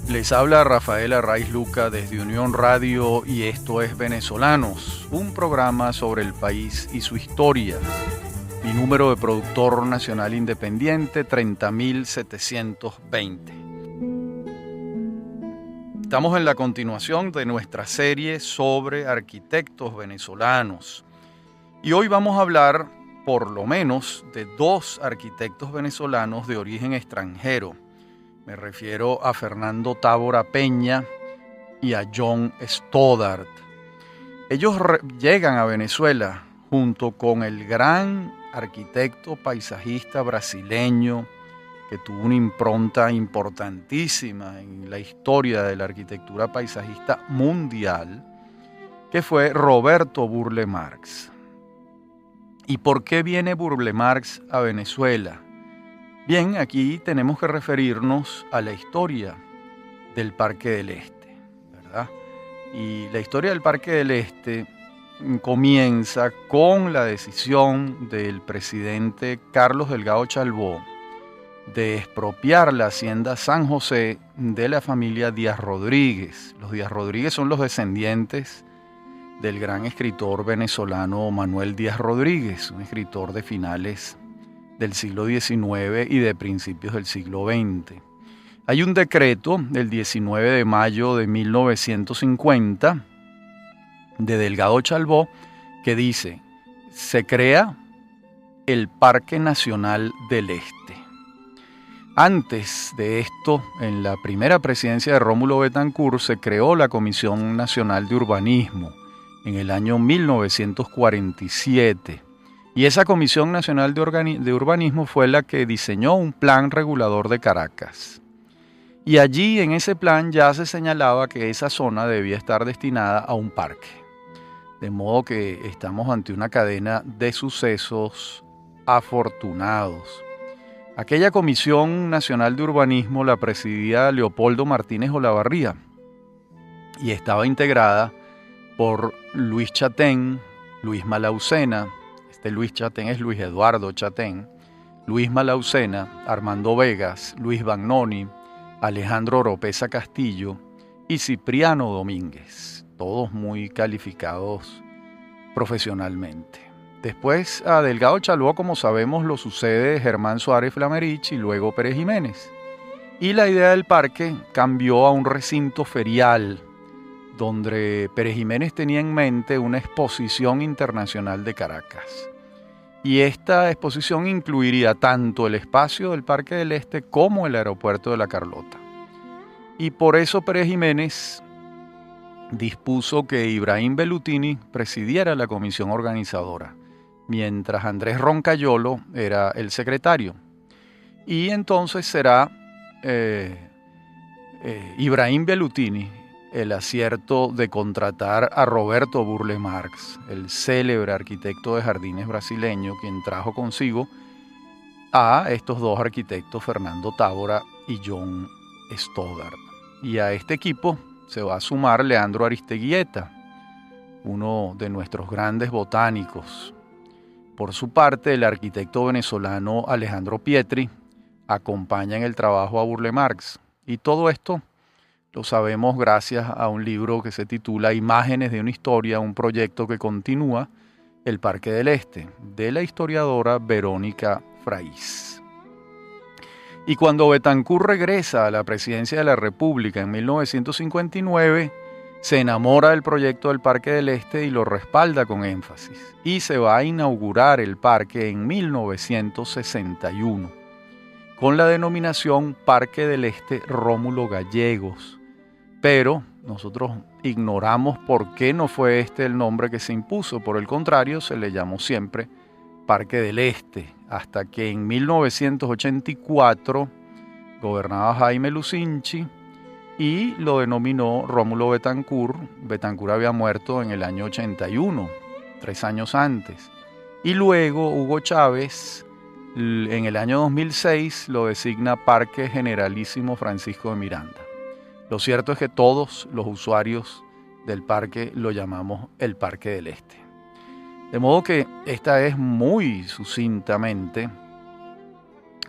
Les habla Rafael Arraiz Luca desde Unión Radio y esto es Venezolanos, un programa sobre el país y su historia. Mi número de productor nacional independiente, 30.720. Estamos en la continuación de nuestra serie sobre arquitectos venezolanos. Y hoy vamos a hablar, por lo menos, de dos arquitectos venezolanos de origen extranjero. Me refiero a Fernando Tábora Peña y a John Stoddard. Ellos llegan a Venezuela junto con el gran arquitecto paisajista brasileño que tuvo una impronta importantísima en la historia de la arquitectura paisajista mundial, que fue Roberto Burle Marx. ¿Y por qué viene Burle Marx a Venezuela? Bien, aquí tenemos que referirnos a la historia del Parque del Este, ¿verdad? Y la historia del Parque del Este comienza con la decisión del presidente Carlos Delgado Chalbó de expropiar la hacienda San José de la familia Díaz Rodríguez. Los Díaz Rodríguez son los descendientes del gran escritor venezolano Manuel Díaz Rodríguez, un escritor de finales del siglo XIX y de principios del siglo XX. Hay un decreto del 19 de mayo de 1950 de Delgado Chalbó que dice: se crea el Parque Nacional del Este. Antes de esto, en la primera presidencia de Rómulo Betancourt, se creó la Comisión Nacional de Urbanismo en el año 1947. Y esa Comisión Nacional de Urbanismo fue la que diseñó un plan regulador de Caracas. Y allí en ese plan ya se señalaba que esa zona debía estar destinada a un parque. De modo que estamos ante una cadena de sucesos afortunados. Aquella Comisión Nacional de Urbanismo la presidía Leopoldo Martínez Olavarría y estaba integrada por Luis Chatén, Luis Malaucena. Luis Chatén es Luis Eduardo Chatén, Luis Malaucena, Armando Vegas, Luis Bagnoni, Alejandro Oropesa Castillo y Cipriano Domínguez, todos muy calificados profesionalmente. Después a Delgado Chalbó, como sabemos, lo sucede Germán Suárez Flamerich y luego Pérez Jiménez. Y la idea del parque cambió a un recinto ferial, donde Pérez Jiménez tenía en mente una exposición internacional de Caracas. Y esta exposición incluiría tanto el espacio del Parque del Este como el aeropuerto de La Carlota. Y por eso Pérez Jiménez dispuso que Ibrahim Bellutini presidiera la comisión organizadora, mientras Andrés Roncayolo era el secretario. Y entonces será Ibrahim Bellutini el acierto de contratar a Roberto Burle Marx, el célebre arquitecto de jardines brasileño, quien trajo consigo a estos dos arquitectos, Fernando Tábora y John Stoddard. Y a este equipo se va a sumar Leandro Aristeguieta, uno de nuestros grandes botánicos. Por su parte, el arquitecto venezolano Alejandro Pietri acompaña en el trabajo a Burle Marx. Y todo esto lo sabemos gracias a un libro que se titula Imágenes de una historia, un proyecto que continúa el Parque del Este, de la historiadora Verónica Fraiz. Y cuando Betancourt regresa a la presidencia de la República en 1959, se enamora del proyecto del Parque del Este y lo respalda con énfasis. Y se va a inaugurar el parque en 1961, con la denominación Parque del Este Rómulo Gallegos. Pero nosotros ignoramos por qué no fue este el nombre que se impuso. Por el contrario, se le llamó siempre Parque del Este, hasta que en 1984 gobernaba Jaime Lucinchi y lo denominó Rómulo Betancourt. Betancourt había muerto en el año 81, 3 años antes. Y luego Hugo Chávez, en el año 2006, lo designa Parque Generalísimo Francisco de Miranda. Lo cierto es que todos los usuarios del parque lo llamamos el Parque del Este. De modo que esta es muy sucintamente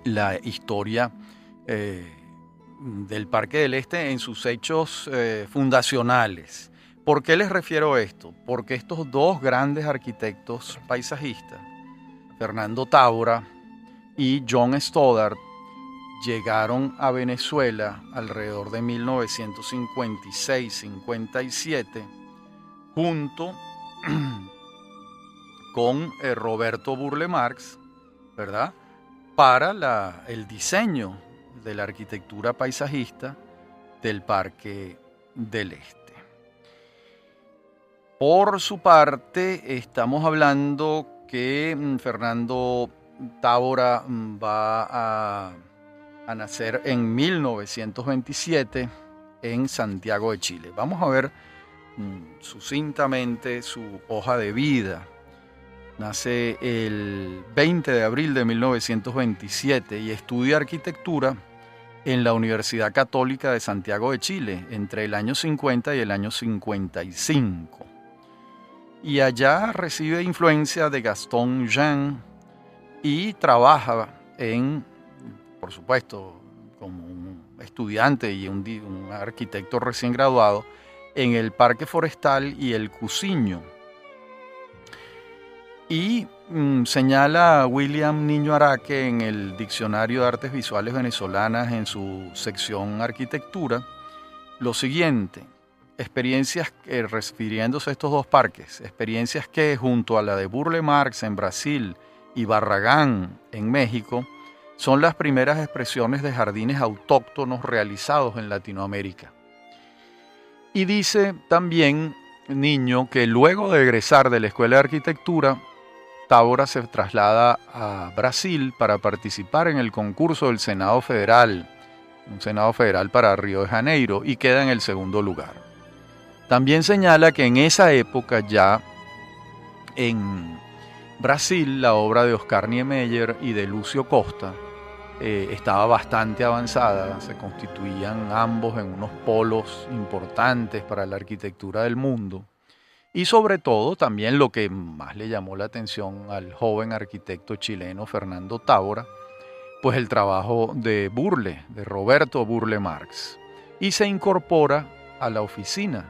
la historia del Parque del Este en sus hechos fundacionales. ¿Por qué les refiero a esto? Porque estos dos grandes arquitectos paisajistas, Fernando Távora y John Stoddard, llegaron a Venezuela alrededor de 1956-57 junto con Roberto Burle Marx, ¿verdad?, para el diseño de la arquitectura paisajista del Parque del Este. Por su parte, estamos hablando que Fernando Távora va a nacer en 1927 en Santiago de Chile. Vamos a ver sucintamente su hoja de vida. Nace el 20 de abril de 1927 y estudia arquitectura en la Universidad Católica de Santiago de Chile entre el año 50 y el año 55. Y allá recibe influencia de Gaston Jean y trabaja por supuesto, como un estudiante y un arquitecto recién graduado, en el Parque Forestal y el Cusiño. Y señala William Niño Araque en el Diccionario de Artes Visuales Venezolanas en su sección Arquitectura lo siguiente: experiencias, refiriéndose a estos dos parques, experiencias que junto a la de Burle Marx en Brasil y Barragán en México, son las primeras expresiones de jardines autóctonos realizados en Latinoamérica. Y dice también Niño que luego de egresar de la Escuela de Arquitectura, Távora se traslada a Brasil para participar en el concurso del Senado Federal, un Senado Federal para Río de Janeiro, y queda en el segundo lugar. También señala que en esa época ya en Brasil la obra de Oscar Niemeyer y de Lucio Costa estaba bastante avanzada, se constituían ambos en unos polos importantes para la arquitectura del mundo. Y sobre todo también lo que más le llamó la atención al joven arquitecto chileno Fernando Távora, pues el trabajo de Roberto Burle Marx, y se incorpora a la oficina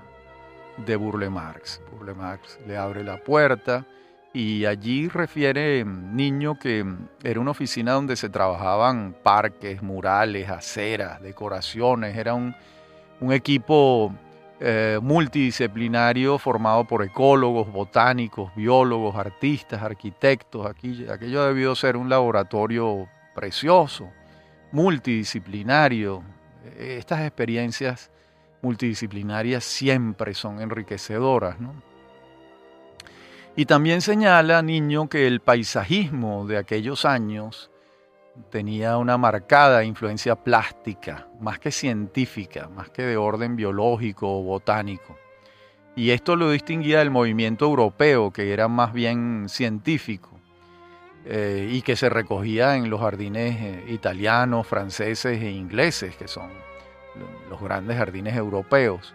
de Burle Marx. Burle Marx le abre la puerta y allí refiere Niño que era una oficina donde se trabajaban parques, murales, aceras, decoraciones. Era un equipo multidisciplinario formado por ecólogos, botánicos, biólogos, artistas, arquitectos. Aquello debió ser un laboratorio precioso, multidisciplinario. Estas experiencias multidisciplinarias siempre son enriquecedoras, ¿no? Y también señala Niño que el paisajismo de aquellos años tenía una marcada influencia plástica, más que científica, más que de orden biológico o botánico. Y esto lo distinguía del movimiento europeo, que era más bien científico, y que se recogía en los jardines italianos, franceses e ingleses, que son los grandes jardines europeos.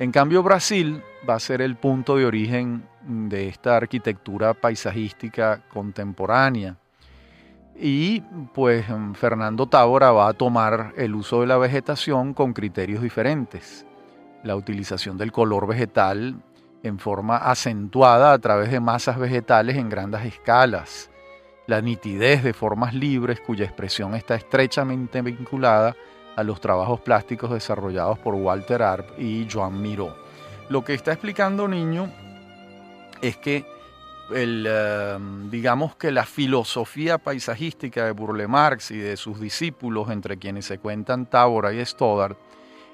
En cambio, Brasil va a ser el punto de origen de esta arquitectura paisajística contemporánea. Y pues Fernando Távora va a tomar el uso de la vegetación con criterios diferentes. La utilización del color vegetal en forma acentuada a través de masas vegetales en grandes escalas. La nitidez de formas libres cuya expresión está estrechamente vinculada a los trabajos plásticos desarrollados por Walter Arp y Joan Miró. Lo que está explicando Niño es que digamos que la filosofía paisajística de Burle Marx y de sus discípulos, entre quienes se cuentan Távora y Stoddard,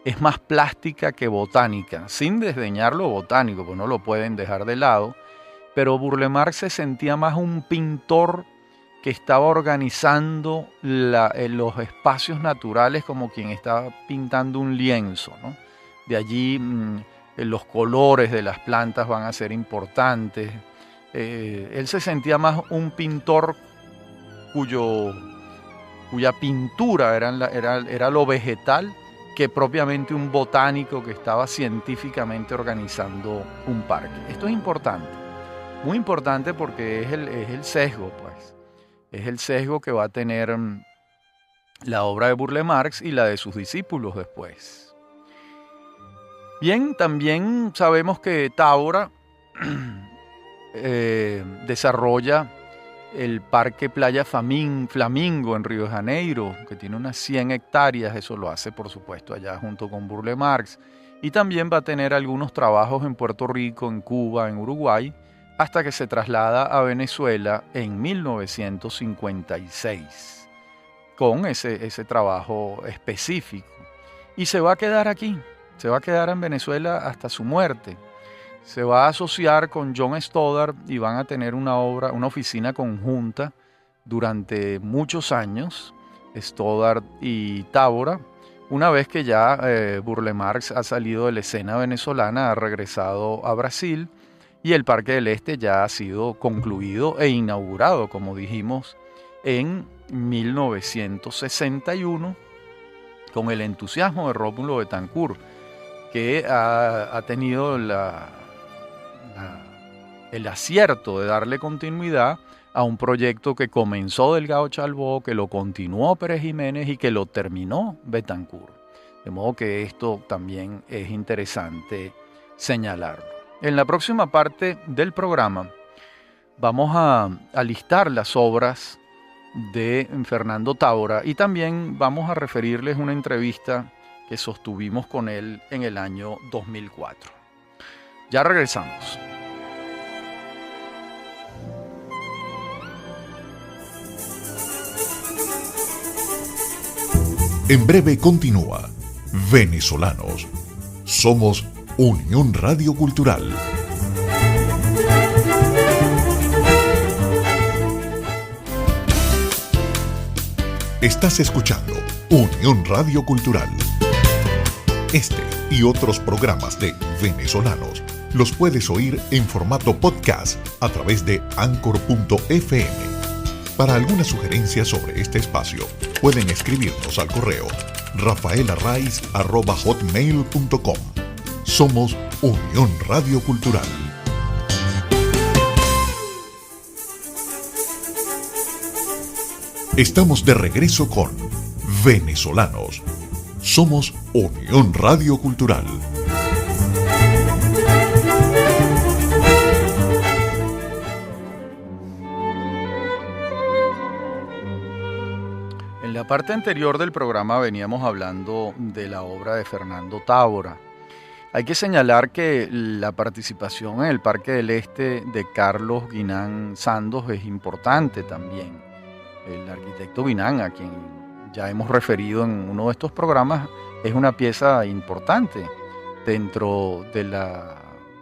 es más plástica que botánica, sin desdeñar lo botánico, pues no lo pueden dejar de lado, pero Burle Marx se sentía más un pintor que estaba organizando los espacios naturales como quien estaba pintando un lienzo, ¿no? De allí los colores de las plantas van a ser importantes. Él se sentía más un pintor cuya pintura era lo vegetal que propiamente un botánico que estaba científicamente organizando un parque. Esto es importante, muy importante, porque es el sesgo, pues. Es el sesgo que va a tener la obra de Burle Marx y la de sus discípulos después. Bien, también sabemos que Tábora desarrolla el Parque Playa Flamingo en Río de Janeiro, que tiene unas 100 hectáreas, eso lo hace por supuesto allá junto con Burle Marx, y también va a tener algunos trabajos en Puerto Rico, en Cuba, en Uruguay, hasta que se traslada a Venezuela en 1956, con ese trabajo específico. Y se va a quedar aquí, se va a quedar en Venezuela hasta su muerte. Se va a asociar con John Stoddard y van a tener una oficina conjunta durante muchos años, Stoddard y Tábora. Una vez que ya Burle Marx ha salido de la escena venezolana, ha regresado a Brasil y el Parque del Este ya ha sido concluido e inaugurado, como dijimos, en 1961 con el entusiasmo de Rómulo Betancourt, que ha tenido el acierto de darle continuidad a un proyecto que comenzó Delgado Chalbaud, que lo continuó Pérez Jiménez y que lo terminó Betancourt. De modo que esto también es interesante señalarlo. En la próxima parte del programa vamos a listar las obras de Fernando Tábora y también vamos a referirles una entrevista que sostuvimos con él en el año 2004. Ya regresamos. En breve continúa Venezolanos. Somos Unión Radio Cultural. Estás escuchando Unión Radio Cultural. Este y otros programas de Venezolanos los puedes oír en formato podcast a través de Anchor.fm. Para alguna sugerencia sobre este espacio, pueden escribirnos al correo rafaelarraiz@hotmail.com. Somos Unión Radio Cultural. Estamos de regreso con Venezolanos. Somos Unión Radio Cultural. En la parte anterior del programa veníamos hablando de la obra de Fernando Tábora. Hay que señalar que la participación en el Parque del Este de Carlos Guinán Santos es importante también. El arquitecto Guinán, a quien ya hemos referido en uno de estos programas, es una pieza importante dentro de la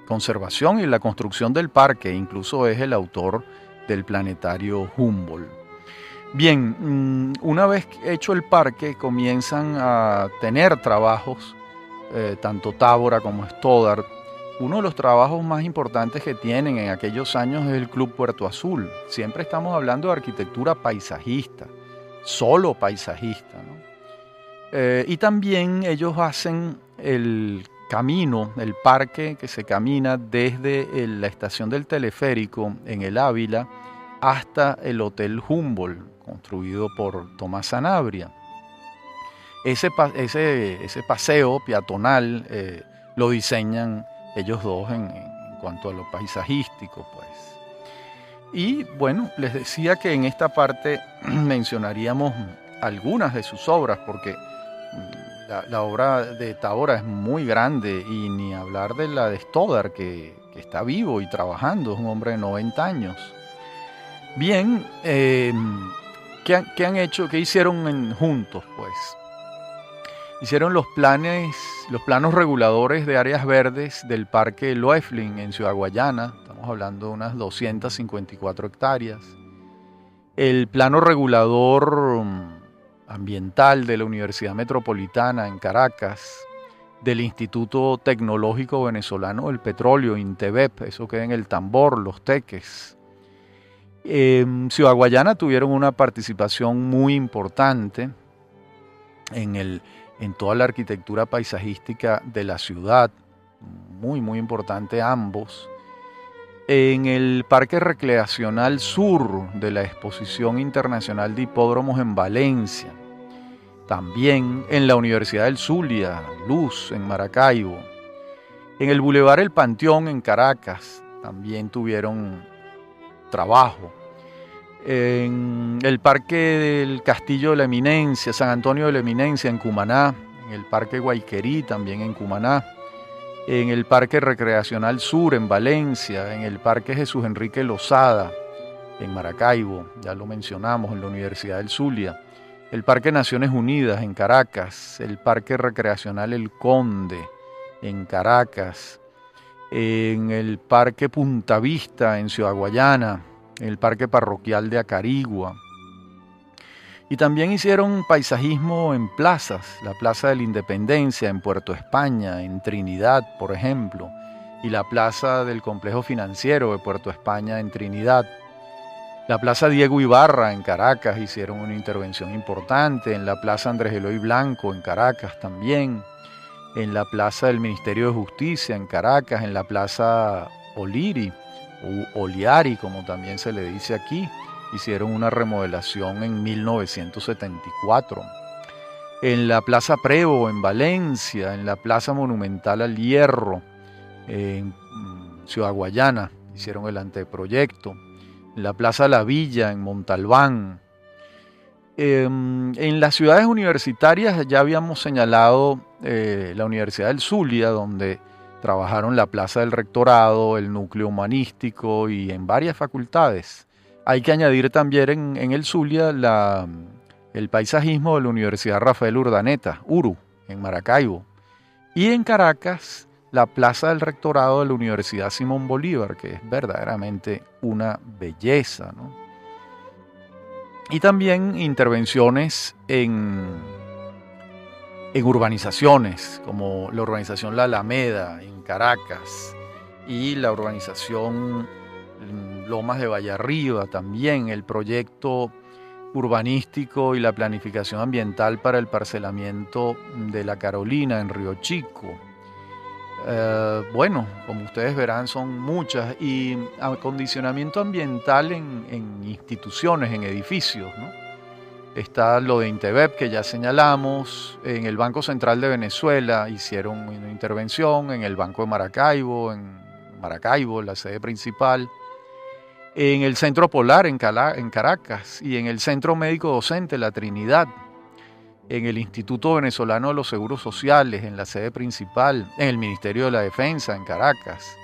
conservación y la construcción del parque. Incluso es el autor del planetario Humboldt. Bien, una vez hecho el parque, comienzan a tener trabajos, tanto Tábora como Stoddard. Uno de los trabajos más importantes que tienen en aquellos años es el Club Puerto Azul. Siempre estamos hablando de arquitectura paisajista, solo paisajista, ¿no? Y también ellos hacen el camino, el parque que se camina desde la estación del teleférico en el Ávila hasta el Hotel Humboldt, construido por Tomás Sanabria. Ese paseo peatonal lo diseñan ellos dos en cuanto a lo paisajístico, pues. Y bueno, les decía que en esta parte mencionaríamos algunas de sus obras, porque la obra de Tábora es muy grande, y ni hablar de la de Stoddard, que está vivo y trabajando, es un hombre de 90 años. Bien, ¿qué han hecho? ¿Qué hicieron juntos? Pues hicieron los planos reguladores de áreas verdes del Parque Loefling en Ciudad Guayana. Estamos hablando de unas 254 hectáreas. El plano regulador ambiental de la Universidad Metropolitana en Caracas, del Instituto Tecnológico Venezolano del Petróleo, INTEVEP, eso queda en El Tambor, Los Teques. Ciudad Guayana tuvieron una participación muy importante en toda la arquitectura paisajística de la ciudad, muy muy importante ambos. En el Parque Recreacional Sur de la Exposición Internacional de Hipódromos en Valencia, también en la Universidad del Zulia, Luz, en Maracaibo. En el Boulevard El Panteón, en Caracas, también tuvieron trabajo. En el Parque del Castillo de la Eminencia, San Antonio de la Eminencia, en Cumaná. En el Parque Guayquerí, también en Cumaná. En el Parque Recreacional Sur, en Valencia. En el Parque Jesús Enrique Lozada, en Maracaibo, ya lo mencionamos, en la Universidad del Zulia. El Parque Naciones Unidas, en Caracas. El Parque Recreacional El Conde, en Caracas. En el Parque Punta Vista, en Ciudad Guayana. En el Parque Parroquial de Acarigua. Y también hicieron paisajismo en plazas, la Plaza de la Independencia en Puerto España, en Trinidad, por ejemplo, y la Plaza del Complejo Financiero de Puerto España en Trinidad. La Plaza Diego Ibarra en Caracas hicieron una intervención importante, en la Plaza Andrés Eloy Blanco en Caracas también, en la Plaza del Ministerio de Justicia en Caracas, en la Plaza Oliri, o Oliari como también se le dice aquí, hicieron una remodelación en 1974. En la Plaza Prevo en Valencia, en la Plaza Monumental al Hierro en Ciudad Guayana, hicieron el anteproyecto. En la Plaza La Villa en Montalbán. En las ciudades universitarias ya habíamos señalado la Universidad del Zulia, donde trabajaron la Plaza del Rectorado, el núcleo humanístico y en varias facultades. Hay que añadir también en el Zulia el paisajismo de la Universidad Rafael Urdaneta, URU, en Maracaibo. Y en Caracas, la Plaza del Rectorado de la Universidad Simón Bolívar, que es verdaderamente una belleza, ¿no? Y también intervenciones en urbanizaciones, como la urbanización La Alameda en Caracas y la urbanización Lomas de Vallarriba también, el proyecto urbanístico y la planificación ambiental para el parcelamiento de La Carolina en Río Chico. Bueno, como ustedes verán, son muchas, y acondicionamiento ambiental en instituciones, en edificios, ¿no? Está lo de Intevep, que ya señalamos. En el Banco Central de Venezuela hicieron una intervención, en el Banco de Maracaibo, la sede principal, en el Centro Polar en Caracas y en el Centro Médico Docente La Trinidad, en el Instituto Venezolano de los Seguros Sociales, en la sede principal, en el Ministerio de la Defensa, en Caracas,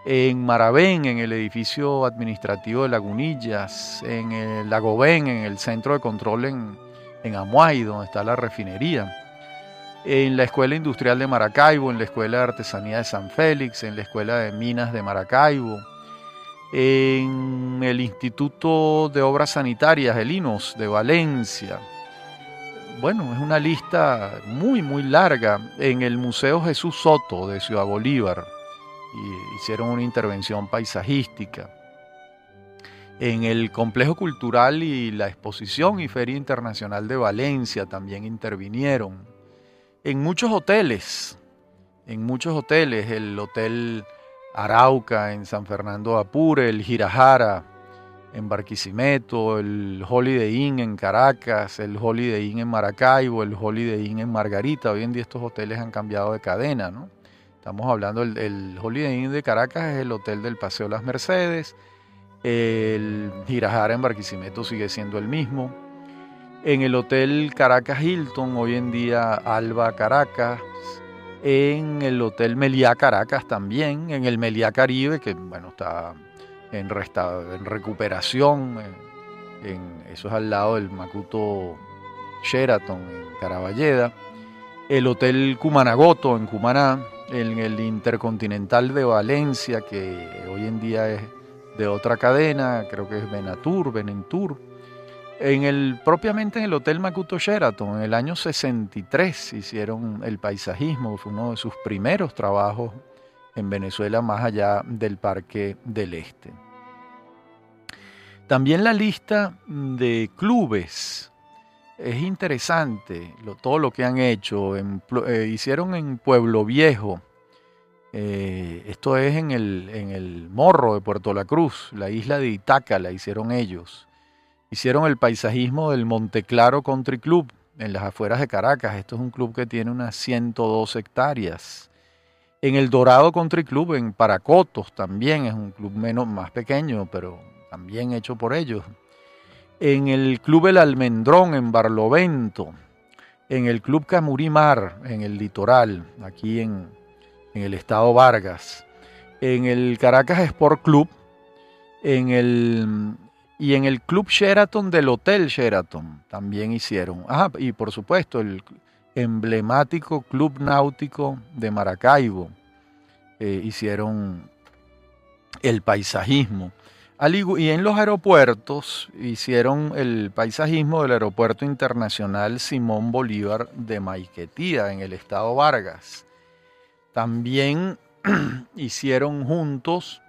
en Maravén, en el edificio administrativo de Lagunillas, en el Lagobén, en el Centro de Control en Amuay, donde está la refinería, en la Escuela Industrial de Maracaibo, en la Escuela de Artesanía de San Félix, en la Escuela de Minas de Maracaibo, en el Instituto de Obras Sanitarias, el INOS, de Valencia. Bueno, es una lista muy, muy larga. En el Museo Jesús Soto de Ciudad Bolívar hicieron una intervención paisajística. En el Complejo Cultural y la Exposición y Feria Internacional de Valencia también intervinieron. En muchos hoteles, el Hotel Arauca en San Fernando de Apure, el Girajara en Barquisimeto, el Holiday Inn en Caracas, el Holiday Inn en Maracaibo, el Holiday Inn en Margarita. Hoy en día estos hoteles han cambiado de cadena, ¿no? Estamos hablando, el Holiday Inn de Caracas es el hotel del Paseo Las Mercedes, el Girajara en Barquisimeto sigue siendo el mismo. En el Hotel Caracas Hilton, hoy en día Alba Caracas, en el Hotel Meliá Caracas también, en el Meliá Caribe, que bueno, está en recuperación, eso es al lado del Macuto Sheraton en Caraballeda, el Hotel Cumanagoto en Cumaná, en el Intercontinental de Valencia, que hoy en día es de otra cadena, creo que es Benentur, propiamente en el Hotel Macuto Sheraton, en el año 63 hicieron el paisajismo, fue uno de sus primeros trabajos en Venezuela, más allá del Parque del Este. También la lista de clubes es interesante, todo lo que han hecho. Hicieron en Pueblo Viejo, esto es en el Morro de Puerto La Cruz, la isla de Itaca la hicieron ellos. Hicieron el paisajismo del Monteclaro Country Club en las afueras de Caracas. Esto es un club que tiene unas 102 hectáreas. En el Dorado Country Club, en Paracotos, también es un club más pequeño, pero también hecho por ellos. En el Club El Almendrón, en Barlovento. En el Club Camurí-Mar, en el Litoral, aquí en el estado Vargas. En el Caracas Sport Club. Y en el Club Sheraton del Hotel Sheraton también hicieron. Y por supuesto el emblemático Club Náutico de Maracaibo. Hicieron el paisajismo. Y en los aeropuertos hicieron el paisajismo del Aeropuerto Internacional Simón Bolívar de Maiquetía, en el estado Vargas. También hicieron juntos,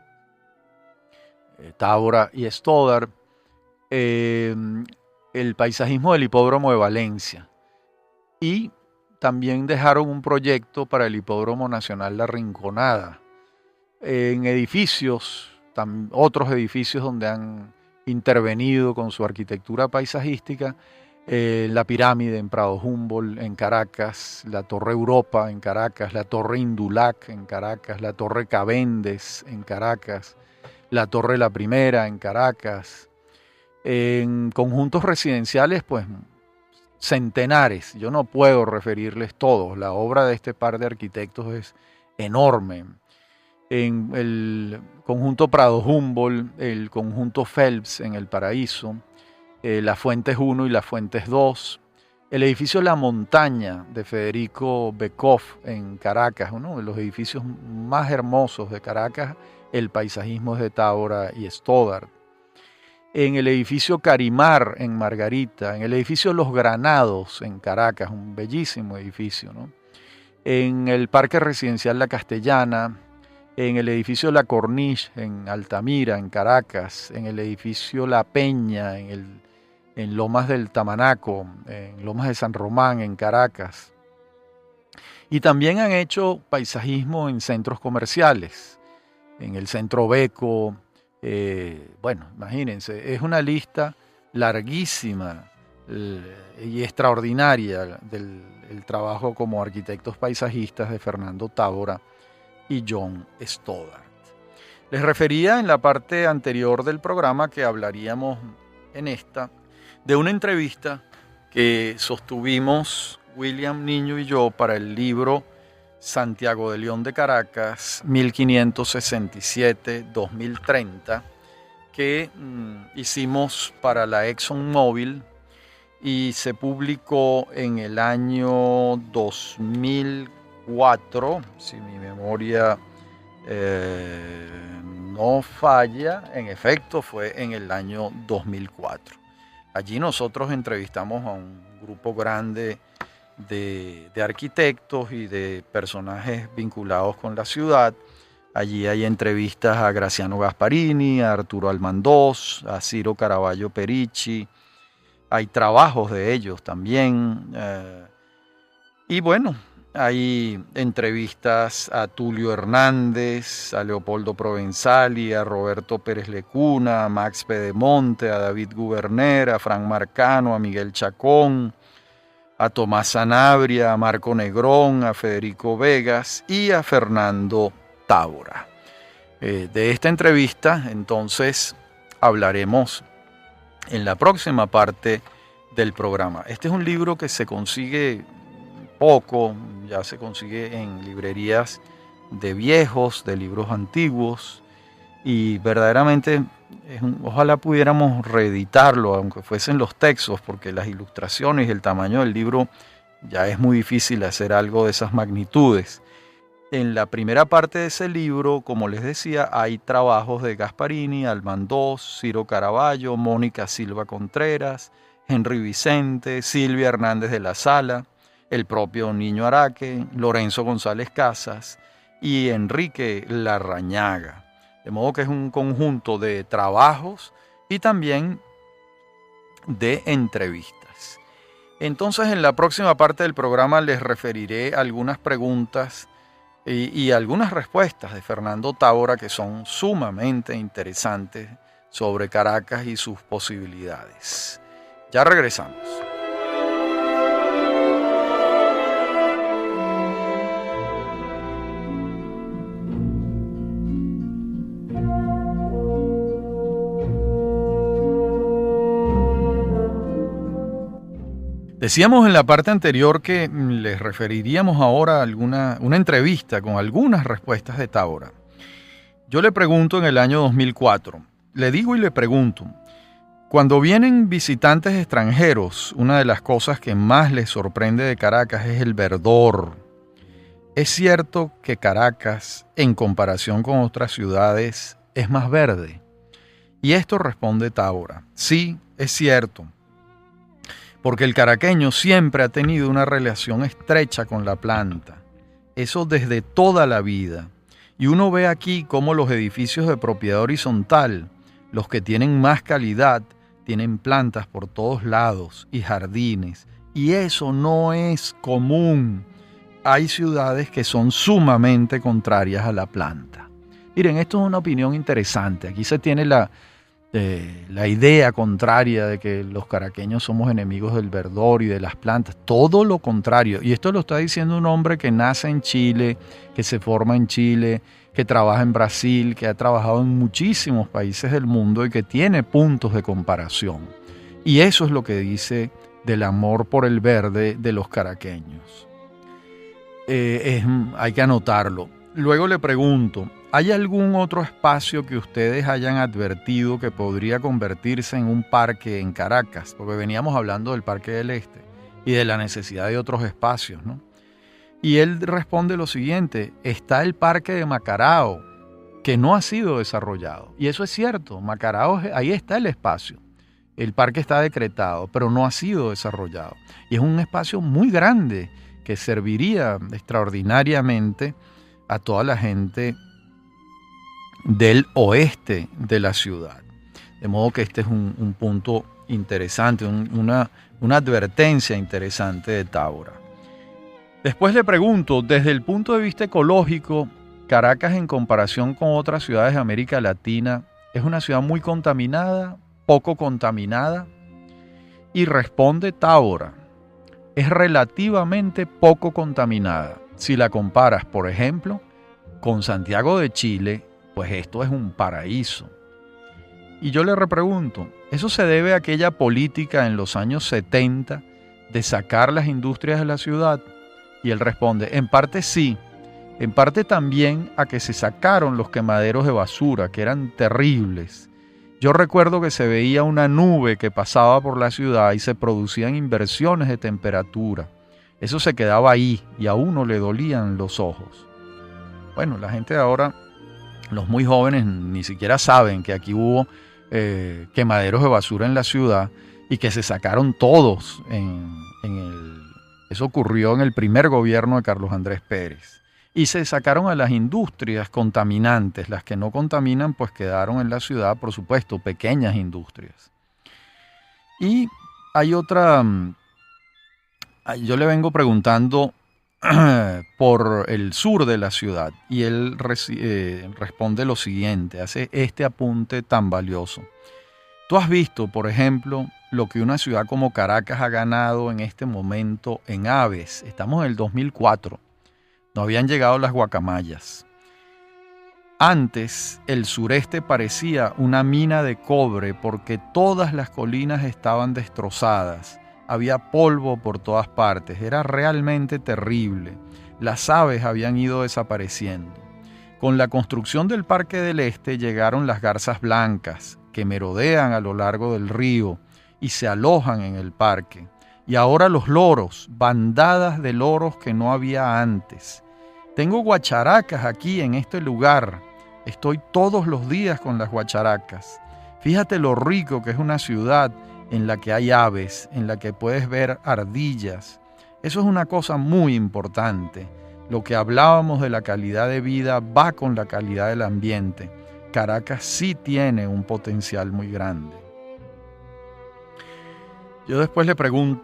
Tábora y Stoddard, el paisajismo del Hipódromo de Valencia. Y también dejaron un proyecto para el Hipódromo Nacional La Rinconada. En edificios, otros edificios donde han intervenido con su arquitectura paisajística, la pirámide en Prado Humboldt en Caracas, la Torre Europa en Caracas, la Torre Indulac en Caracas, la Torre Cavendes en Caracas, la Torre La Primera en Caracas. En conjuntos residenciales, pues centenares, yo no puedo referirles todos, la obra de este par de arquitectos es enorme. En el conjunto Prado Humboldt, el conjunto Phelps en El Paraíso, la Fuentes 1 y la Fuentes 2, el edificio La Montaña de Federico Bekoff en Caracas, uno de los edificios más hermosos de Caracas, el paisajismo es de Tábora y Stoddard. En el edificio Carimar en Margarita, en el edificio Los Granados en Caracas, un bellísimo edificio, ¿no? En el Parque Residencial La Castellana, en el edificio La Corniche en Altamira, en Caracas, en el edificio La Peña, en Lomas del Tamanaco, en Lomas de San Román, en Caracas. Y también han hecho paisajismo en centros comerciales, en el Centro Beco. Bueno, imagínense, es una lista larguísima y extraordinaria del trabajo como arquitectos paisajistas de Fernando Tábora y John Stoddard. Les refería en la parte anterior del programa que hablaríamos en esta de una entrevista que sostuvimos William Niño y yo para el libro Santiago de León de Caracas 1567-2030 que hicimos para la ExxonMobil y se publicó en el año 2004, si mi memoria no falla, en efecto fue en el año 2004. Allí nosotros entrevistamos a un grupo grande de arquitectos y de personajes vinculados con la ciudad. Allí hay entrevistas a Graciano Gasparini, a Arturo Almandós, a Ciro Caraballo Perici. Hay trabajos de ellos también. Y bueno, hay entrevistas a Tulio Hernández, a Leopoldo Provenzali, a Roberto Pérez Lecuna, a Max Pedemonte, a David Guberner, a Frank Marcano, a Miguel Chacón, a Tomás Sanabria, a Marco Negrón, a Federico Vegas y a Fernando Tábora. De esta entrevista, entonces, hablaremos en la próxima parte del programa. Este es un libro que se consigue poco, ya se consigue en librerías de viejos, de libros antiguos, y verdaderamente ojalá pudiéramos reeditarlo, aunque fuesen los textos, porque las ilustraciones y el tamaño del libro ya es muy difícil hacer algo de esas magnitudes. En la primera parte de ese libro, como les decía, hay trabajos de Gasparini, Almandós, Ciro Caraballo, Mónica Silva Contreras, Henry Vicente, Silvia Hernández de la Sala, el propio Niño Araque, Lorenzo González Casas y Enrique Larrañaga. De modo que es un conjunto de trabajos y también de entrevistas. Entonces, en la próxima parte del programa les referiré algunas preguntas y algunas respuestas de Fernando Tábora que son sumamente interesantes sobre Caracas y sus posibilidades. Ya regresamos. Decíamos en la parte anterior que les referiríamos ahora a una entrevista con algunas respuestas de Tábora. Yo le pregunto en el año 2004, le digo y le pregunto, cuando vienen visitantes extranjeros, una de las cosas que más les sorprende de Caracas es el verdor. ¿Es cierto que Caracas, en comparación con otras ciudades, es más verde? Y esto responde Tábora, sí, es cierto. Porque el caraqueño siempre ha tenido una relación estrecha con la planta. Eso desde toda la vida. Y uno ve aquí cómo los edificios de propiedad horizontal, los que tienen más calidad, tienen plantas por todos lados y jardines. Y eso no es común. Hay ciudades que son sumamente contrarias a la planta. Miren, esto es una opinión interesante. Aquí se tiene la idea contraria de que los caraqueños somos enemigos del verdor y de las plantas. Todo lo contrario. Y esto lo está diciendo un hombre que nace en Chile, que se forma en Chile, que trabaja en Brasil, que ha trabajado en muchísimos países del mundo y que tiene puntos de comparación. Y eso es lo que dice del amor por el verde de los caraqueños. Hay que anotarlo. Luego le pregunto, ¿hay algún otro espacio que ustedes hayan advertido que podría convertirse en un parque en Caracas? Porque veníamos hablando del Parque del Este y de la necesidad de otros espacios, ¿no? Y él responde lo siguiente, está el Parque de Macarao, que no ha sido desarrollado. Y eso es cierto, Macarao, ahí está el espacio. El parque está decretado, pero no ha sido desarrollado. Y es un espacio muy grande que serviría extraordinariamente a toda la gente del oeste de la ciudad. De modo que este es un punto interesante, una advertencia interesante de Tábora. Después le pregunto, desde el punto de vista ecológico, Caracas en comparación con otras ciudades de América Latina, ¿es una ciudad muy contaminada, poco contaminada? Y responde Tábora, es relativamente poco contaminada. Si la comparas, por ejemplo, con Santiago de Chile, pues esto es un paraíso. Y yo le repregunto, ¿eso se debe a aquella política en los años 70 de sacar las industrias de la ciudad? Y él responde, en parte sí, en parte también a que se sacaron los quemaderos de basura, que eran terribles. Yo recuerdo que se veía una nube que pasaba por la ciudad y se producían inversiones de temperatura. Eso se quedaba ahí y a uno le dolían los ojos. Bueno, la gente de ahora, los muy jóvenes, ni siquiera saben que aquí hubo quemaderos de basura en la ciudad y que se sacaron todos eso ocurrió en el primer gobierno de Carlos Andrés Pérez. Y se sacaron a las industrias contaminantes. Las que no contaminan, pues quedaron en la ciudad, por supuesto, pequeñas industrias. Y hay otra... Yo le vengo preguntando por el sur de la ciudad y él responde lo siguiente, hace este apunte tan valioso. Tú has visto, por ejemplo, lo que una ciudad como Caracas ha ganado en este momento en aves. Estamos en el 2004. No habían llegado las guacamayas. Antes, el sureste parecía una mina de cobre porque todas las colinas estaban destrozadas. Había polvo por todas partes. Era realmente terrible. Las aves habían ido desapareciendo. Con la construcción del Parque del Este llegaron las garzas blancas, que merodean a lo largo del río y se alojan en el parque. Y ahora los loros, bandadas de loros que no había antes. Tengo guacharacas aquí en este lugar. Estoy todos los días con las guacharacas. Fíjate lo rico que es una ciudad en la que hay aves, en la que puedes ver ardillas. Eso es una cosa muy importante. Lo que hablábamos de la calidad de vida va con la calidad del ambiente. Caracas sí tiene un potencial muy grande. Yo después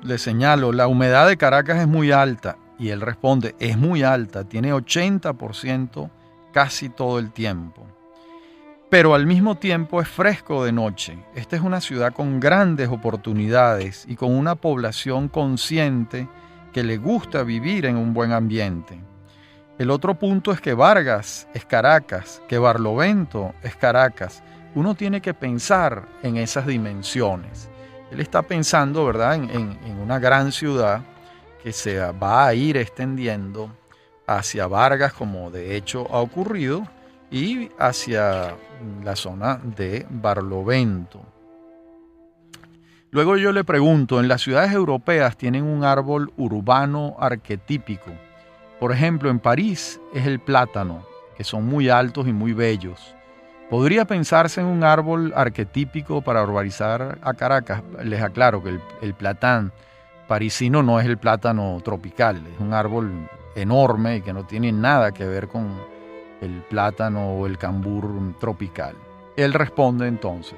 le señalo, la humedad de Caracas es muy alta. Y él responde, es muy alta, tiene 80% casi todo el tiempo. Pero al mismo tiempo es fresco de noche. Esta es una ciudad con grandes oportunidades y con una población consciente que le gusta vivir en un buen ambiente. El otro punto es que Vargas es Caracas, que Barlovento es Caracas. Uno tiene que pensar en esas dimensiones. Él está pensando, ¿verdad?, en una gran ciudad que se va a ir extendiendo hacia Vargas, como de hecho ha ocurrido, y hacia la zona de Barlovento. Luego yo le pregunto, en las ciudades europeas tienen un árbol urbano arquetípico. Por ejemplo, en París es el plátano, que son muy altos y muy bellos. ¿Podría pensarse en un árbol arquetípico para urbanizar a Caracas? Les aclaro que el platán parisino no es el plátano tropical, es un árbol enorme y que no tiene nada que ver con el plátano o el cambur tropical. Él responde entonces: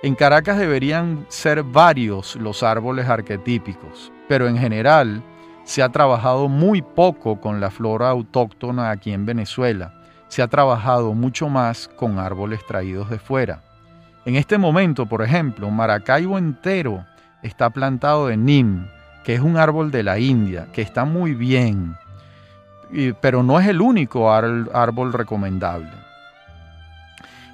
en Caracas deberían ser varios los árboles arquetípicos, pero en general se ha trabajado muy poco con la flora autóctona aquí en Venezuela. Se ha trabajado mucho más con árboles traídos de fuera. En este momento, por ejemplo, Maracaibo entero está plantado de nim, que es un árbol de la India, que está muy bien, pero no es el único árbol recomendable.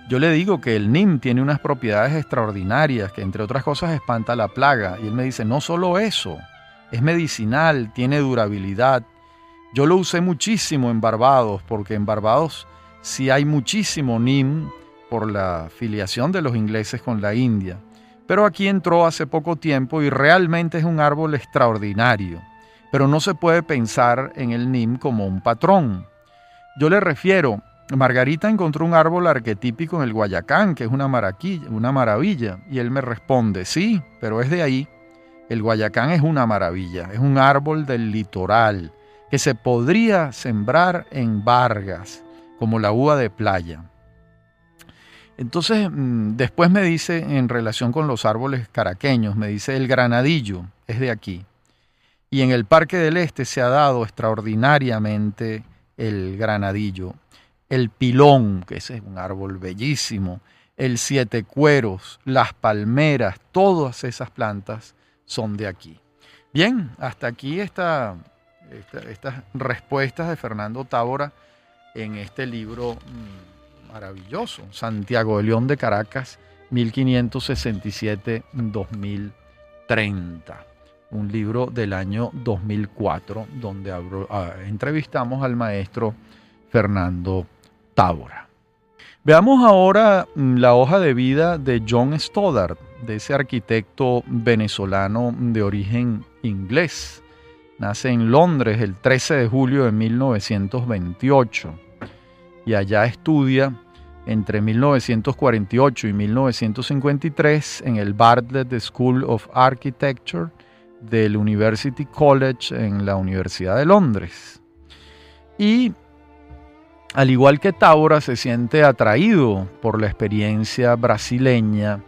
Yo le digo que el nim tiene unas propiedades extraordinarias, que entre otras cosas espanta la plaga. Y él me dice, no solo eso, es medicinal, tiene durabilidad. Yo lo usé muchísimo en Barbados, porque en Barbados sí hay muchísimo nim por la filiación de los ingleses con la India. Pero aquí entró hace poco tiempo y realmente es un árbol extraordinario. Pero no se puede pensar en el nim como un patrón. Yo le refiero, Margarita encontró un árbol arquetípico en el Guayacán, que es una maravilla. Y él me responde, sí, pero es de ahí. El Guayacán es una maravilla, es un árbol del litoral, que se podría sembrar en Vargas, como la uva de playa. Entonces, después me dice, en relación con los árboles caraqueños, me dice, el granadillo es de aquí. Y en el Parque del Este se ha dado extraordinariamente el granadillo. El pilón, que ese es un árbol bellísimo, el siete cueros, las palmeras, todas esas plantas son de aquí. Bien, hasta aquí estas respuestas de Fernando Tábora en este libro maravilloso, Santiago de León de Caracas, 1567-2030. Un libro del año 2004, donde entrevistamos al maestro Fernando Tábora. Veamos ahora la hoja de vida de John Stoddard, de ese arquitecto venezolano de origen inglés. Nace en Londres el 13 de julio de 1928 y allá estudia entre 1948 y 1953 en el Bartlett School of Architecture del University College en la Universidad de Londres. Y al igual que Tábora, se siente atraído por la experiencia brasileña,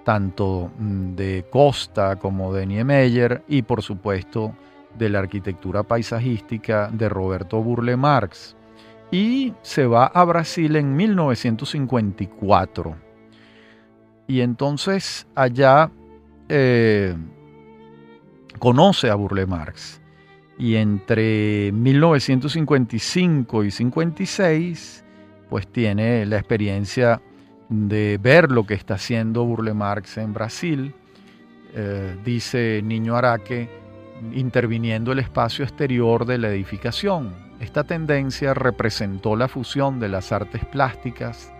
tanto de Costa como de Niemeyer, y por supuesto de la arquitectura paisajística de Roberto Burle Marx. Y se va a Brasil en 1954. Y entonces allá conoce a Burle Marx. Y entre 1955 y 56, pues tiene la experiencia de ver lo que está haciendo Burle Marx en Brasil. Dice Niño Araque, interviniendo el espacio exterior de la edificación. Esta tendencia representó la fusión de las artes plásticas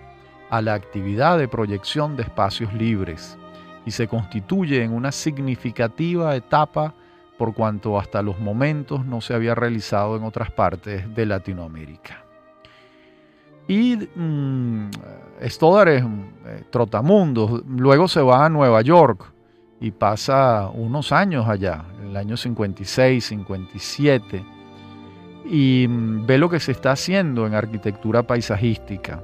a la actividad de proyección de espacios libres y se constituye en una significativa etapa por cuanto hasta los momentos no se había realizado en otras partes de Latinoamérica. Y Stoddard es trotamundos, luego se va a Nueva York y pasa unos años allá, en el año 56, 57, y ve lo que se está haciendo en arquitectura paisajística,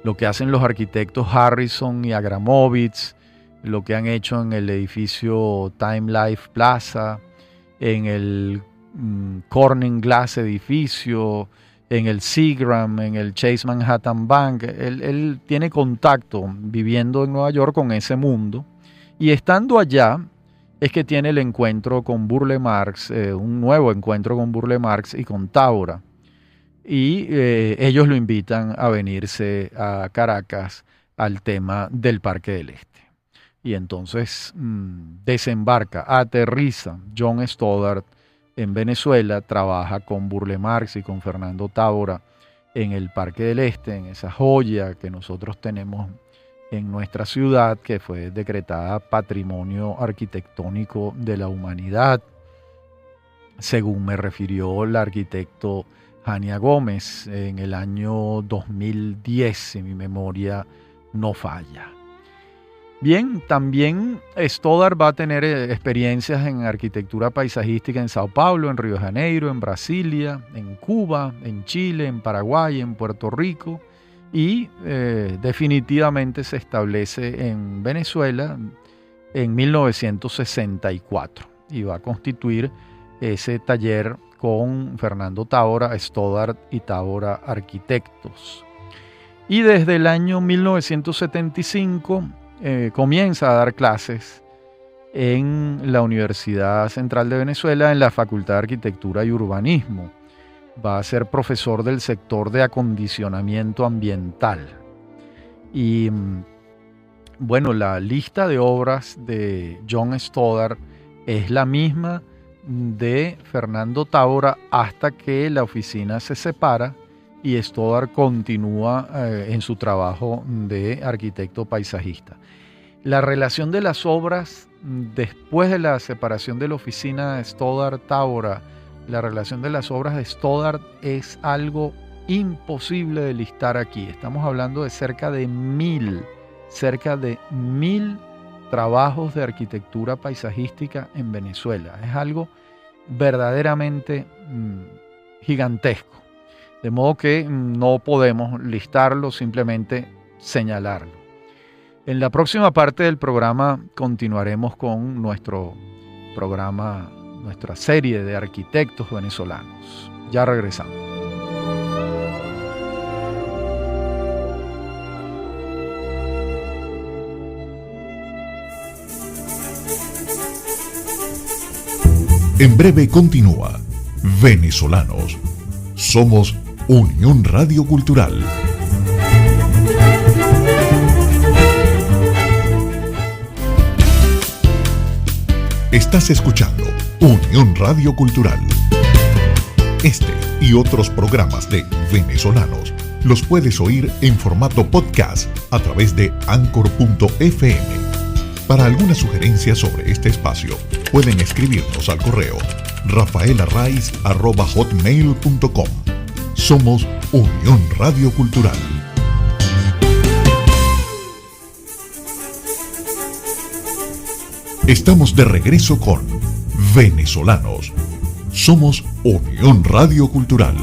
lo que hacen los arquitectos Harrison y Agramovitz, lo que han hecho en el edificio Time Life Plaza, en el Corning Glass edificio, en el Seagram, en el Chase Manhattan Bank. Él tiene contacto viviendo en Nueva York con ese mundo, y estando allá es que tiene el encuentro con Burle Marx, un nuevo encuentro con Burle Marx y con Tábora. Y ellos lo invitan a venirse a Caracas al tema del Parque del Este. Y entonces desembarca, aterriza John Stoddard en Venezuela, trabaja con Burle Marx y con Fernando Távora en el Parque del Este, en esa joya que nosotros tenemos en nuestra ciudad, que fue decretada Patrimonio Arquitectónico de la Humanidad, según me refirió el arquitecto Jania Gómez en el año 2010, si mi memoria no falla. Bien, también Stoddard va a tener experiencias en arquitectura paisajística en Sao Paulo, en Río de Janeiro, en Brasilia, en Cuba, en Chile, en Paraguay, en Puerto Rico, y definitivamente se establece en Venezuela en 1964 y va a constituir ese taller con Fernando Távora, Stoddard y Távora Arquitectos. Y desde el año 1975 comienza a dar clases en la Universidad Central de Venezuela en la Facultad de Arquitectura y Urbanismo. Va a ser profesor del sector de acondicionamiento ambiental. Y bueno, la lista de obras de John Stoddard es la misma de Fernando Távora hasta que la oficina se separa y Stoddard continúa en su trabajo de arquitecto paisajista. La relación de las obras después de la separación de la oficina de Stoddard-Távora, la relación de las obras de Stoddard es algo imposible de listar aquí. Estamos hablando de cerca de 1000 trabajos de arquitectura paisajística en Venezuela. Es algo verdaderamente gigantesco. De modo que no podemos listarlo, simplemente señalarlo. En la próxima parte del programa continuaremos con nuestro programa, nuestra serie de arquitectos venezolanos. Ya regresamos. En breve continúa Venezolanos. Somos Unión Radio Cultural. Estás escuchando Unión Radio Cultural. Este y otros programas de Venezolanos los puedes oír en formato podcast a través de Anchor.fm. Para alguna sugerencia sobre este espacio, pueden escribirnos al correo rafaelarraiz@hotmail.com. Somos Unión Radio Cultural. Estamos de regreso con Venezolanos. Somos Unión Radio Cultural.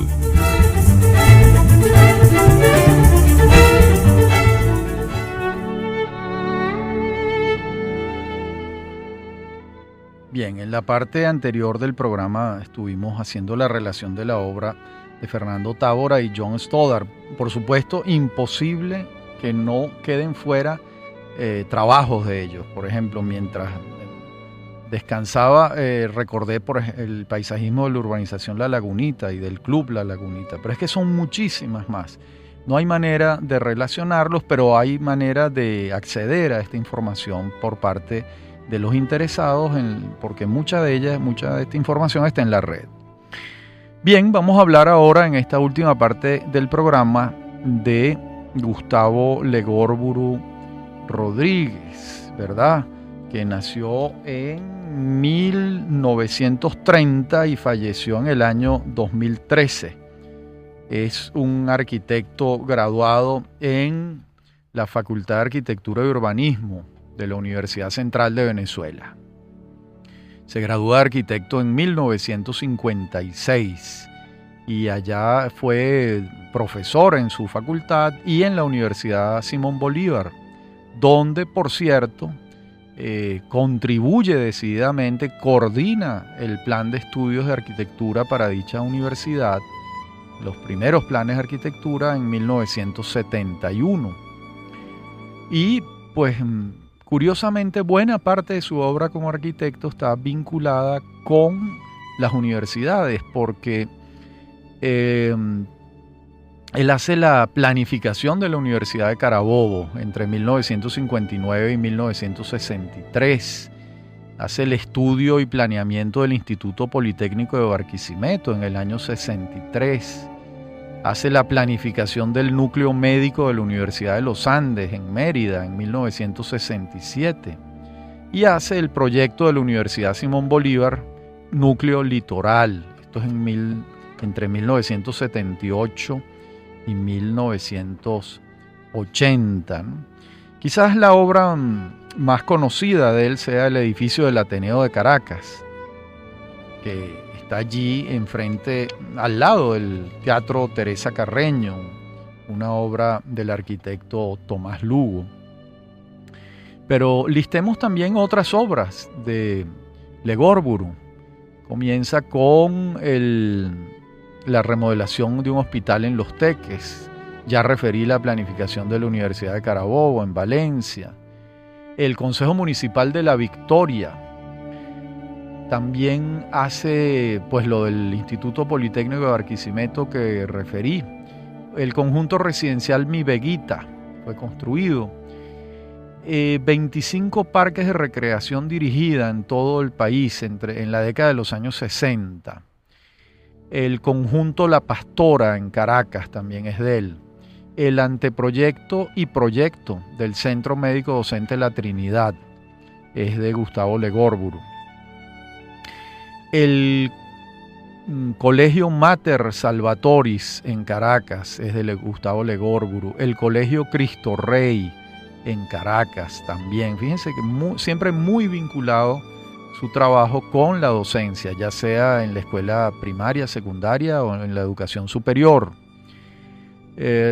Bien, en la parte anterior del programa estuvimos haciendo la relación de la obra de Fernando Távora y John Stoddard. Por supuesto, imposible que no queden fuera trabajos de ellos. Por ejemplo, mientras descansaba, recordé por el paisajismo de la urbanización La Lagunita y del Club La Lagunita, pero es que son muchísimas más. No hay manera de relacionarlos, pero hay manera de acceder a esta información por parte de los interesados, porque mucha de esta información está en la red. Bien, vamos a hablar ahora en esta última parte del programa de Gustavo Legorburu Rodríguez, ¿verdad? Que nació en 1930 y falleció en el año 2013. Es un arquitecto graduado en la Facultad de Arquitectura y Urbanismo de la Universidad Central de Venezuela. Se graduó de arquitecto en 1956 y allá fue profesor en su facultad y en la Universidad Simón Bolívar, donde, por cierto, contribuye decididamente, coordina el plan de estudios de arquitectura para dicha universidad, los primeros planes de arquitectura en 1971. Y pues curiosamente buena parte de su obra como arquitecto está vinculada con las universidades, porque Él hace la planificación de la Universidad de Carabobo entre 1959 y 1963. Hace el estudio y planeamiento del Instituto Politécnico de Barquisimeto en el año 63. Hace la planificación del núcleo médico de la Universidad de los Andes en Mérida en 1967. Y hace el proyecto de la Universidad Simón Bolívar, núcleo litoral. Esto es entre 1978 y 1980, ¿no? Quizás la obra más conocida de él sea el edificio del Ateneo de Caracas, que está allí enfrente, al lado del Teatro Teresa Carreño, una obra del arquitecto Tomás Lugo. Pero listemos también otras obras de Legorguru. Comienza con la remodelación de un hospital en Los Teques. Ya referí la planificación de la Universidad de Carabobo en Valencia. El Consejo Municipal de La Victoria. También hace pues lo del Instituto Politécnico de Barquisimeto que referí. El conjunto residencial Mi Veguita fue construido. 25 parques de recreación dirigida en todo el país en la década de los años 60. El conjunto La Pastora en Caracas también es de él. El anteproyecto y proyecto del Centro Médico Docente La Trinidad es de Gustavo Legorguru. El Colegio Mater Salvatoris en Caracas es de Gustavo Legorguru. El Colegio Cristo Rey en Caracas también. Fíjense que siempre muy vinculado su trabajo con la docencia, ya sea en la escuela primaria, secundaria o en la educación superior.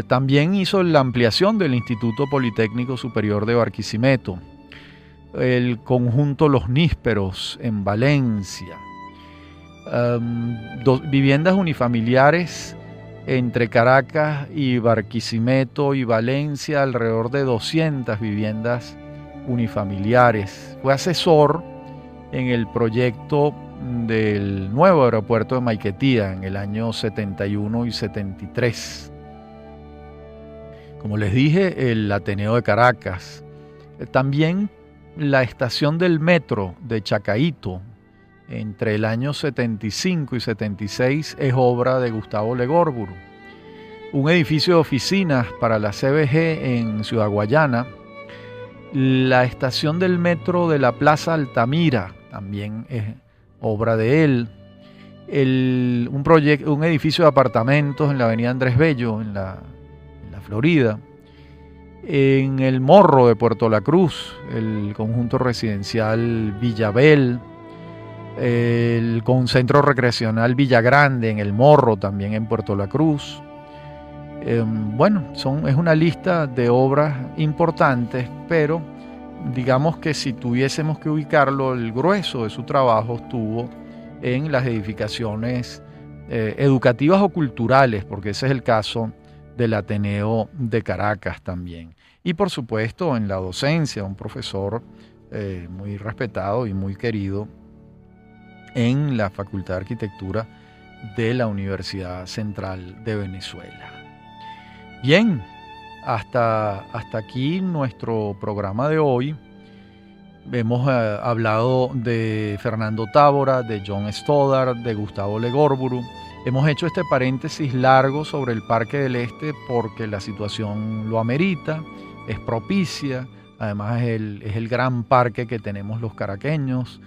También hizo la ampliación del Instituto Politécnico Superior de Barquisimeto, el conjunto Los Nísperos en Valencia, viviendas unifamiliares entre Caracas y Barquisimeto y Valencia, alrededor de 200 viviendas unifamiliares. Fue asesor en el proyecto del nuevo aeropuerto de Maiquetía en el año 71 y 73. Como les dije, el Ateneo de Caracas. También la estación del metro de Chacaíto, entre el año 75 y 76, es obra de Gustavo Legorguru. Un edificio de oficinas para la CBG en Ciudad Guayana. La estación del metro de la Plaza Altamira también es obra de él. Un edificio de apartamentos en la avenida Andrés Bello, en la Florida. En el Morro de Puerto La Cruz, el conjunto residencial Villabel. El centro recreacional Villagrande en el Morro, también en Puerto La Cruz. Es una lista de obras importantes, pero digamos que si tuviésemos que ubicarlo, el grueso de su trabajo estuvo en las edificaciones educativas o culturales, porque ese es el caso del Ateneo de Caracas también. Y por supuesto en la docencia, un profesor muy respetado y muy querido en la Facultad de Arquitectura de la Universidad Central de Venezuela. Bien, hasta aquí nuestro programa de hoy. Hemos hablado de Fernando Tábora, de John Stoddard, de Gustavo Legorguru. Hemos hecho este paréntesis largo sobre el Parque del Este porque la situación lo amerita, es propicia, además es el gran parque que tenemos los caraqueños.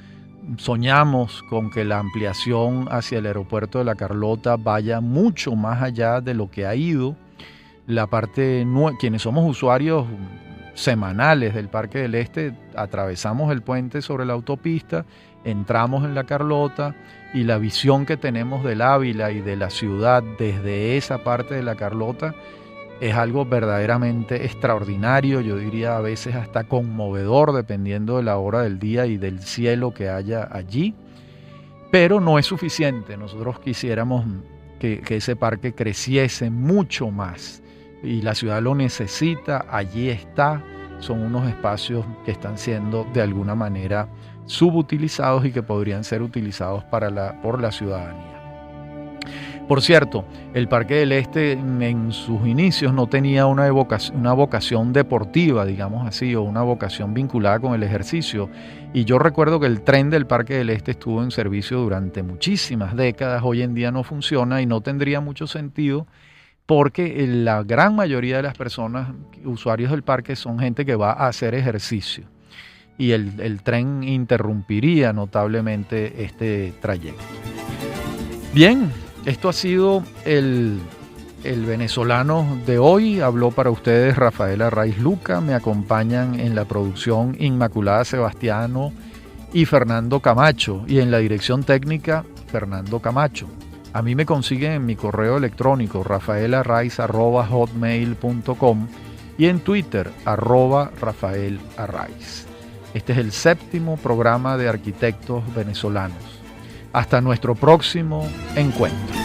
Soñamos con que la ampliación hacia el aeropuerto de La Carlota vaya mucho más allá de lo que ha ido. Quienes somos usuarios semanales del Parque del Este, atravesamos el puente sobre la autopista, entramos en La Carlota y la visión que tenemos del Ávila y de la ciudad desde esa parte de La Carlota es algo verdaderamente extraordinario, yo diría a veces hasta conmovedor, dependiendo de la hora del día y del cielo que haya allí, pero no es suficiente. Nosotros quisiéramos que ese parque creciese mucho más y la ciudad lo necesita, allí está, son unos espacios que están siendo de alguna manera subutilizados y que podrían ser utilizados por la ciudadanía. Por cierto, el Parque del Este en sus inicios no tenía una vocación deportiva, digamos así, o una vocación vinculada con el ejercicio. Y yo recuerdo que el tren del Parque del Este estuvo en servicio durante muchísimas décadas. Hoy en día no funciona y no tendría mucho sentido porque la gran mayoría de las personas, usuarios del parque, son gente que va a hacer ejercicio. Y el tren interrumpiría notablemente este trayecto. Bien. Esto ha sido el venezolano de hoy. Habló para ustedes Rafael Arraiz Luca. Me acompañan en la producción Inmaculada Sebastiano y Fernando Camacho. Y en la dirección técnica, Fernando Camacho. A mí me consiguen en mi correo electrónico rafaelarraiz@hotmail.com y en Twitter @RafaelArraiz. Este es el 7º programa de Arquitectos Venezolanos. Hasta nuestro próximo encuentro.